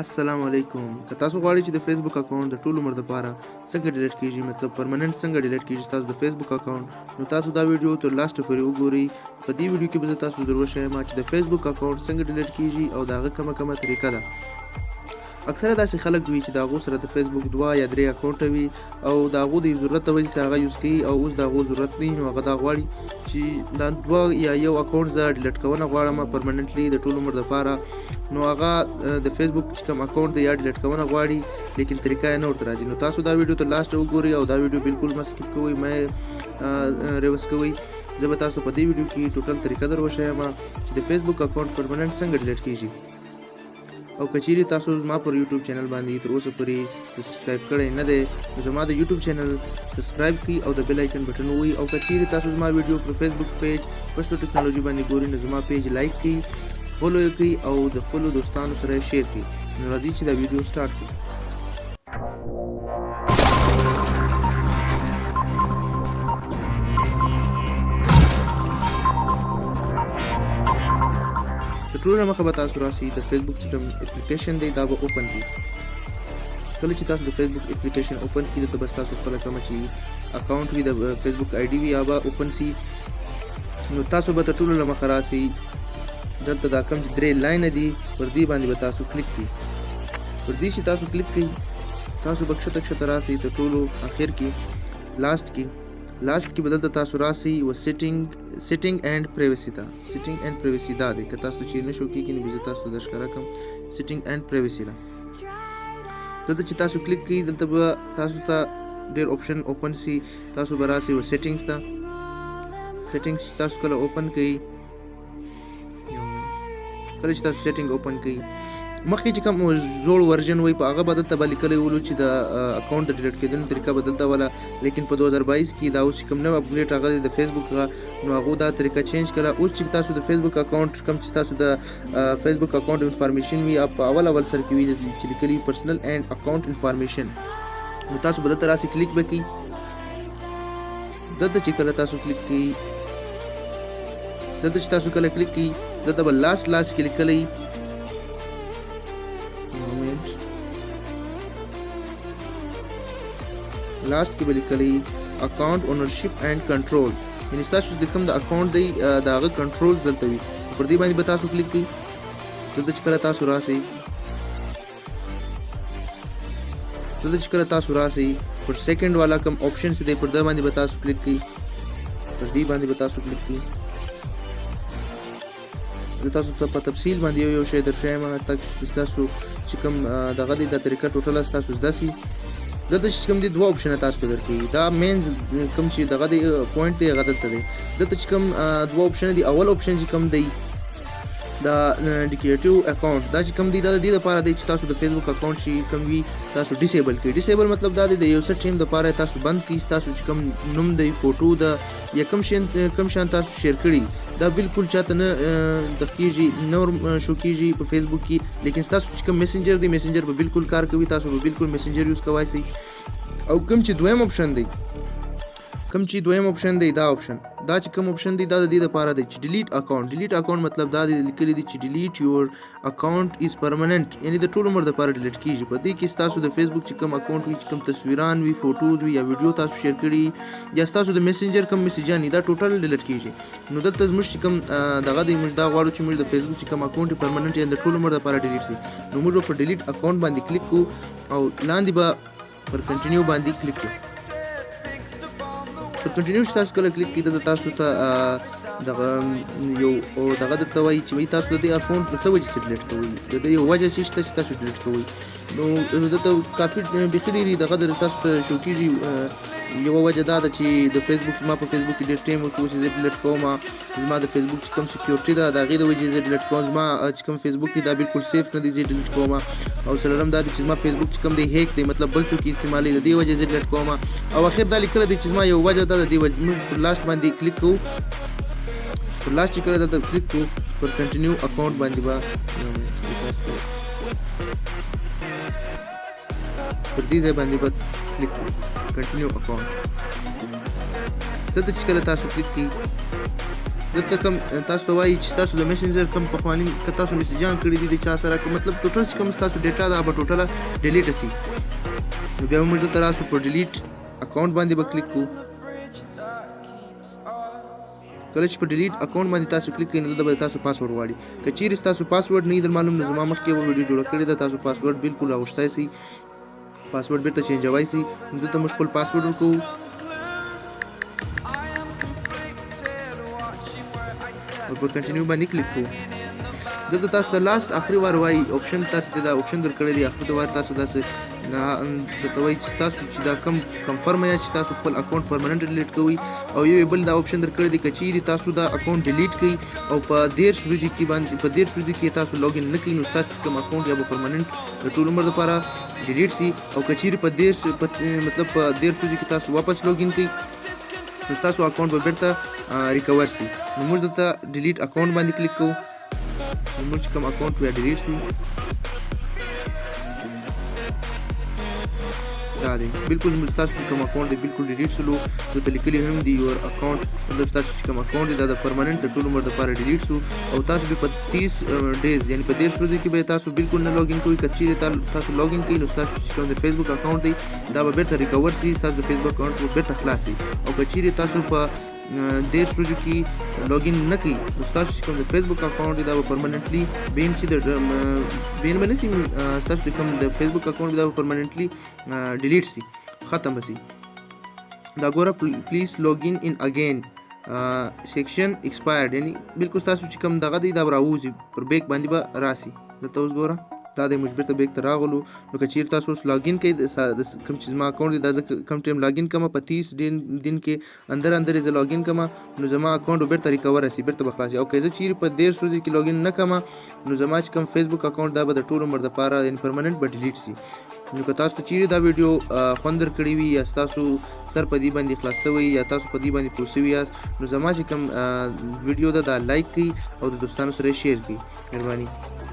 السلام علیکم. که تاسو غواړئ چې د فیسبوک اکاونټ د ټول عمر لپاره څنګه ډیلیټ کیږي، مطلب پرمننٹ څنګه ډیلیټ کیږي تاسو د فیسبوک اکاونټ، نو تاسو دا ویډیو تر لاسټ پورې وګورئ. په دې ویډیو کې به زه تاسو ضرور شایم چې د فیسبوک اکاونټ څنګه ډیلیټ کیږي او د هغه کومه طریقه ده. اکثره داسې خلک وي چې د هغو سره د فیسبوک 2 یا 3 اکاونټ وي او د هغو د ضرورت د وجې سره هغه یوز کوي او اوس د هغو ضرورت دی، نو هغه دا غواړي چې دا 2 یا یو اکاونټ زه ډیلیټ کونه غواړم پرمننټلی د ټول عمر لپاره، نو هغه د فیسبوک چې کوم اکاونټ دی یا ډیلیټ کونه غواړي لیکن طریقه یې نه ورته راځي. نو تاسو دا ویډیو ته لاست وګورئ او دا ویډیو بالکل مه سکیپ کوئ، مه ریورس کوئ. زه به تاسو په دې ویډیو کې ټوټل طریقه در وښیم چې د فیسبوک اکاونټ پرمننټ څنګه ډیلیټ کیږي. او کچيري تاسو زما پر یوټیوب چینل باندې تر اوسه پورې سبسکرایب کړئ نه دی، نو زما د یوټیوب چینل سبسکرایب کړئ او د بیل آیکن بټن ووهئ. او کچيري تاسو زما ویډیو پر فیسبوک پیج پښتو ټیکنالوژي باندې ګورئ، نو زما پیج لایک کړئ، فالو یې کړئ او د خپلو دوستانو سره یې شیر کړئ. نو راځئ چې دا ویډیو سٹارټ کړو. د ټولو نه مخه به تاسو راسئ د فیسبوک چې کوم اپلیکیشن دی دا به اوپن کړئ. کله چې تاسو د فیسبوک اپلیکیشن اوپن کړئ دلته به تاسو خپله کومه چې اکاونټ وي د فیسبوک آی ډي وي هغه به اوپن سي. نو تاسو به تر ټولو نه مخه راسئ دلته دا کوم چې 3 لاینه دي پر دې باندې به تاسو کلیک کړئ. پر دې چې تاسو کلیک کړئ تاسو به کښته راسئ تر ټولو اخر کې لاست کې بدلته تاسو راسئ و سیټینګ اینڈ پرایوسی ته. سیټینګ اینڈ پرایوسی دا دی، که تاسو چې نشو کېږي نو زه تاسو د ښکاره کوم سیټینګ اینڈ پرایوسی ته. دلته چې تاسو کلیک کړئ دلته به تاسو ته ډېر آپشن اوپن سي. تاسو به راسئ و سیټینګز ته. سیټینګز تاسو کله اوپن کړئ، کله چې تاسو سیټینګ اوپن کړئ مخکې چې کوم زوړ ورژن وي په هغه به دلته به لیکلی ولو چې د اکاونټ د ډیلیټ کېدلو طریقه به دلته وله، لیکن په 2022 کې دا اوس چې کوم نوی اپډیټ راغلی د فیسبوک هغه، نو هغو دا طریقه چینج کړه. اوس چې تاسو د فیسبوک اکاونټ کوم چې تاسو د فیسبوک اکاونټ انفارمیشن وي په اول سر کې وي چې لیکلي پرسنل اینډ اکاونټ انفارمیشن، نو تاسو به دلته راسئ کلیک به کړئ. دلته چې کله تاسو کلیک کړئ دلته به لاست کې لیکلی لاست کې به لیکلی اکاونټ اونرشپ اینڈ کنټرول، یعنې ستاسو د کوم د اکاونټ دی د هغه کنټرولز دلته وي. پر دې باندې به تاسو کلیک کړئ. دلته چې کله تاسو راسئ پر سیکنډ والا کوم آپشنز دی پر دې باندې به تاسو کلیک کړئ. زه تاسو ته په تفصیل باندې یو شی درښیم تاکي ستاسو چې کوم دغه دی دا طریقه ټوټله ستاسو زده سي. دلته چې کوم دي 2 آپشنه تاسو ته درکوي، دا مین کوم چې دغه دی پوینټ دی هغه دلته دی. دلته چې کوم 2 آپشنه دي، اول آپشن چې کوم دی دا ډیکیټیو اکاونټ، دا چې کوم دی دا د دې لپاره دی چې تاسو د فیسبوک اکاونټ چې کوم وي تاسو ډیسیبل کړئ. ډیسیبل مطلب دا دی د یو څه ټایم لپاره تاسو بند کړئ. تاسو چې کوم نوم دی، فوټو ده یا کوم شان تاسو شیر کړي دا بالکل چاته نه دخکیږي، نور شو کیږي په فیسبوک کې، لیکن تاسو چې کوم میسنجر دی میسنجر به بالکل کار کوي، تاسو به بالکل میسنجر یوز کوئ شئ. او کوم چې دویم آپشن دی دا آپشن، دا چې کوم آپشن دی دا د دې لپاره دی چې ډیلیټ اکاونټ مطلب دا دی لیکلی دی چې ډیلیټ یور اکاونټ از پرمننٹ، یعنی د ټول عمر لپاره ډیلیټ کیږي. په دې کې تاسو د فیسبوک چې کوم اکاونټ وي، چې کوم تصویران وي، فوټوز وي یا ویډیو تاسو شیر کړي یا تاسو د میسنجر کوم میسیجان دا ټوټل ډیلیټ کیږي. نو دلته زموږ چې کوم دغه دی موږ دا غواړو چې موږ د فیسبوک چې کوم اکاونټ پرمننٹ یا د ټول عمر لپاره ډیلیټ شي، نو موږ په ډیلیټ اکاونټ باندې کلیک کوو او لاندې به پر کنټینیو باندې کلیک کوو. پر کنټینیو چې تاسو کله کلیک کړئ تاسو ته دغه یو دغه درته وایي چې تاسو د دې اکاونټ د څه وجې څخه ډیلیټ کوئ، د دې یو وجه څه شته چې تاسو ډیلیټ کوئ. نو دلته کافي بیخي ډېرې دغه در تاسو ته شو کېږي. یوه وجه دا ده چې د فیسبوک زما په فیسبوک کې ډېر ټایم اوس چې زه ډیلیټ کوم، زما د فیسبوک چې کوم سکیورټي ده د هغې د وجې زه ډیلیټ کوم. زما چې کوم فیسبوک دی دا بالکل سیف نه دی، زه ډیلیټ کوم. او څلورم دا دی چې زما فیسبوک چې کوم دی هیک دی، مطلب بل څوک یې استعمالوي، د دې وجې زه ډیلیټ کوم. او اخر دا لیکلی دی چې زما یو وجه ده د دې وجې موږ پر لاست باندې کلیک کوو. پر لاست چې کله دلته کلیک کوو پر کنټینیو اکاونټ باندې به پر دې ځای باندې به کلیک کوو کنټینیو اکاونټ. دلته چې کله تاسو کلیک کړئ دلته کوم تاسو ته وایي چې تاسو د میسنجر کوم پخواني که تاسو میسیجان کړي دي د چا سره مطلب ټوټل چې کوم ستاسو ډیټا ده به ټوټله ډیلیټ شي. نو بیا موږ دلته راسو په ډیلیټ اکاونټ باندې به کلیک کوو. کله چې په ډیلیټ اکاونټ باندې تاسو کلیک کړئ نو دلته به تاسو پاسورډ غواړي. که چیرې ستاسو پاسورډ نه در معلوم نو زما مخکې یوه ویډیو جوړه کړې ده، تاسو پاسورډ بالکل راغوښتی سئ، پاسورډ بیرته چینجوی سئ. نو دلته موږ خپل پاسورډ ورکوو. او په کنټینیو باندې کلیک کوو. دلته تاسو د لاست اخري وار وایي اپشن تاسو ته دا اپشن درکړی دی، اخري وار تاسو داسې درته وایي چې تاسو چې دا کم کنفرم یاست چې تاسو خپل اکاونټ پرمننټ ډیلیټ کوئ. او یو بل دا اپشن درکړی دی که چیرې تاسو دا اکاونټ ډیلیټ کړئ او په 13 ورځې کې باندې په 13 ورځې کې تاسو لاګین نه کړئ نو ستاسو کوم اکاونټ یا به پرمننټ د ټول عمر لپاره ډیلیټ شي. او که چیرې په 13 مطلب په 13 ورځې کې تاسو واپس لاګین کړئ نو ستاسو اکاونټ به بیرته ریکور شي. نو موږ دلته ډیلیټ اکاونټ باندې کلیک کوو. زموږ چې کوم اکاونټ بیا ډیلیټ شي دا دی بالکل زموږ ستاسو چې کوم اکاونټ دی بالکل ډیلیټ شلو. دلته لیکلي هم دي یور اکاونټ مطلب ستاسو چې کوم اکاونټ دی دا د پرمننټ د ټول عمر دپاره ډیلیټ شو. او تاسو به په 30 ډیز یعنې په 13 ورځې کې به تاسو بالکل نه لاګین کوئ. که چیرې تاسو لاګین کوئ نو ستاسو چې کوم د فیسبوک اکاونټ دی دا به بیرته ریکور شي، ستاسو د فیسبوک اکاونټ به بیرته خلاص شي. او که چیرې تاسو په 13 ورځو کې لاګین نه کوي نو ستاسو چې کوم د فیسبوک اکاونټ دی دا به پرمننټلی بین شي، بین به نه شي، ستاسو د کوم د فیسبوک اکاونټ دا به پرمننټلی ډیلیټ شي، ختم به شي. دا ګوره پلیز لاګین ان اگین سیکشن ایکسپایرډ یعنې بالکل ستاسو چې کوم دغه دی دا به راوځي پر بیک باندې به راسي. دلته اوس ګوره دا دی موږ بیرته بیک ته راغلو. نو که چیرې تاسو اوس لاګین کوئ کوم چې زما اکاونټ دی دا زه کوم ټایم لاګین کوم په 30 دن کې اندر یې زه لاګین کوم نو زما اکاونټ به بیرته ریکور شي، بیرته به خلاص شي. او که زه چیرې په 13 ورځې کې لاګین نه کوم نو زما چې کوم فیسبوک اکاونټ دا به د ټول عمر دپاره یعنې پرمننټ به ډیلیټ شي. نو که تاسو ته چیرې دا ویډیو خوند درکړی وي یا ستاسو سر په دې باندې خلاص شوی یا تاسو په دې باندې پوه شوي یاست نو زما چې کوم ویډیو ده دا لایک کړئ او د دوستانو سره یې شیر کړئ. مهرباني.